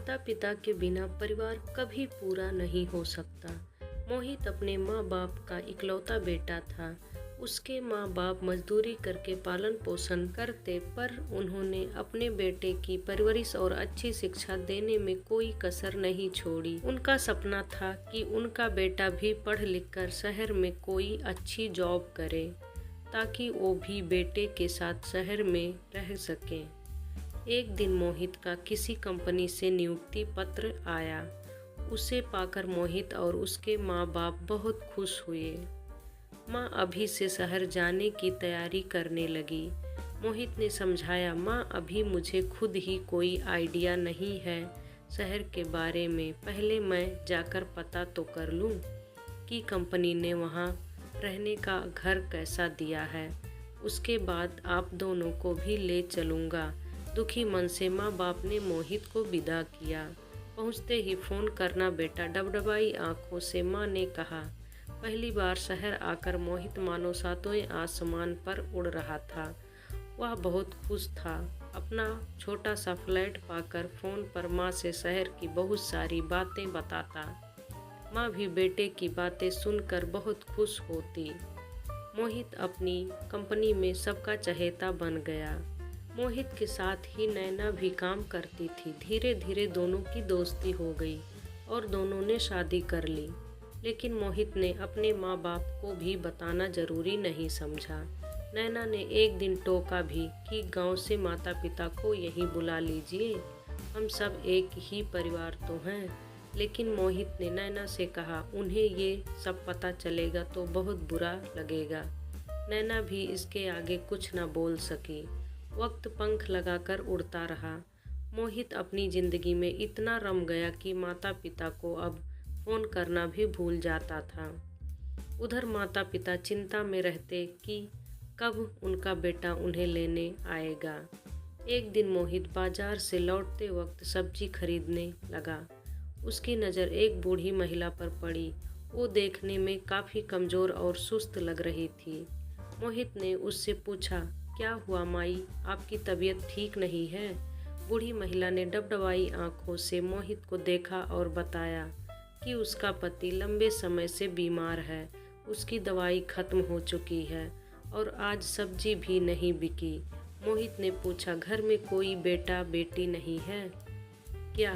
माता पिता के बिना परिवार कभी पूरा नहीं हो सकता। मोहित अपने माँ बाप का इकलौता बेटा था। उसके माँ बाप मजदूरी करके पालन पोषण करते, पर उन्होंने अपने बेटे की परवरिश और अच्छी शिक्षा देने में कोई कसर नहीं छोड़ी। उनका सपना था कि उनका बेटा भी पढ़ लिख कर शहर में कोई अच्छी जॉब करे, ताकि वो भी बेटे के साथ शहर में रह सकें। एक दिन मोहित का किसी कंपनी से नियुक्ति पत्र आया। उसे पाकर मोहित और उसके माँ बाप बहुत खुश हुए। माँ अभी से शहर जाने की तैयारी करने लगी। मोहित ने समझाया, माँ अभी मुझे खुद ही कोई आइडिया नहीं है शहर के बारे में। पहले मैं जाकर पता तो कर लूँ कि कंपनी ने वहाँ रहने का घर कैसा दिया है। उसके बाद आप दोनों को भी ले चलूँगा। दुखी मन से माँ बाप ने मोहित को विदा किया। पहुँचते ही फ़ोन करना बेटा, डबडबाई आंखों से माँ ने कहा। पहली बार शहर आकर मोहित मानो सातवें आसमान पर उड़ रहा था। वह बहुत खुश था। अपना छोटा सा फ्लैट पाकर फ़ोन पर माँ से शहर की बहुत सारी बातें बताता। माँ भी बेटे की बातें सुनकर बहुत खुश होती। मोहित अपनी कंपनी में सबका चहेता बन गया। मोहित के साथ ही नैना भी काम करती थी। धीरे धीरे दोनों की दोस्ती हो गई और दोनों ने शादी कर ली। लेकिन मोहित ने अपने माँ बाप को भी बताना जरूरी नहीं समझा। नैना ने एक दिन टोका भी कि गांव से माता पिता को यहीं बुला लीजिए, हम सब एक ही परिवार तो हैं। लेकिन मोहित ने नैना से कहा, उन्हें ये सब पता चलेगा तो बहुत बुरा लगेगा। नैना भी इसके आगे कुछ न बोल सकी। वक्त पंख लगाकर उड़ता रहा। मोहित अपनी जिंदगी में इतना रम गया कि माता पिता को अब फोन करना भी भूल जाता था। उधर माता पिता चिंता में रहते कि कब उनका बेटा उन्हें लेने आएगा। एक दिन मोहित बाजार से लौटते वक्त सब्जी खरीदने लगा। उसकी नज़र एक बूढ़ी महिला पर पड़ी। वो देखने में काफ़ी कमज़ोर और सुस्त लग रही थी। मोहित ने उससे पूछा, क्या हुआ माई, आपकी तबीयत ठीक नहीं है? बूढ़ी महिला ने डबडबाई आंखों से मोहित को देखा और बताया कि उसका पति लंबे समय से बीमार है। उसकी दवाई खत्म हो चुकी है और आज सब्जी भी नहीं बिकी। मोहित ने पूछा, घर में कोई बेटा बेटी नहीं है क्या?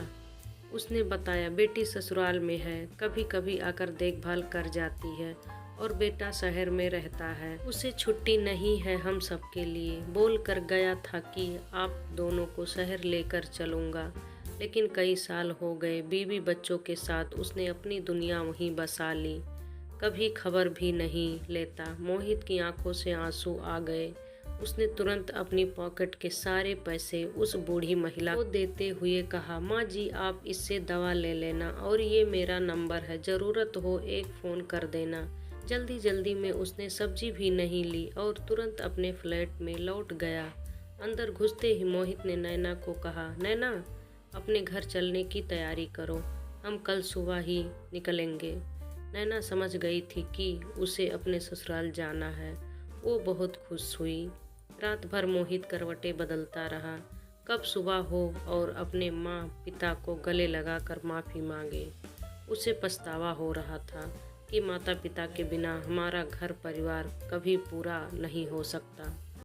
उसने बताया, बेटी ससुराल में है, कभी कभी आकर देखभाल कर जाती है और बेटा शहर में रहता है। उसे छुट्टी नहीं है हम सबके लिए। बोल कर गया था कि आप दोनों को शहर लेकर चलूँगा, लेकिन कई साल हो गए। बीवी बच्चों के साथ उसने अपनी दुनिया वहीं बसा ली, कभी खबर भी नहीं लेता। मोहित की आंखों से आंसू आ गए। उसने तुरंत अपनी पॉकेट के सारे पैसे उस बूढ़ी महिला को देते हुए कहा, माँ जी आप इससे दवा ले लेना और ये मेरा नंबर है, ज़रूरत हो एक फ़ोन कर देना। जल्दी जल्दी में उसने सब्जी भी नहीं ली और तुरंत अपने फ्लैट में लौट गया। अंदर घुसते ही मोहित ने नैना को कहा, नैना अपने घर चलने की तैयारी करो, हम कल सुबह ही निकलेंगे। नैना समझ गई थी कि उसे अपने ससुराल जाना है। वो बहुत खुश हुई। रात भर मोहित करवटें बदलता रहा, कब सुबह हो और अपने माँ पिता को गले लगाकर माफ़ी मांगे। उसे पछतावा हो रहा था कि माता पिता के बिना हमारा घर परिवार कभी पूरा नहीं हो सकता।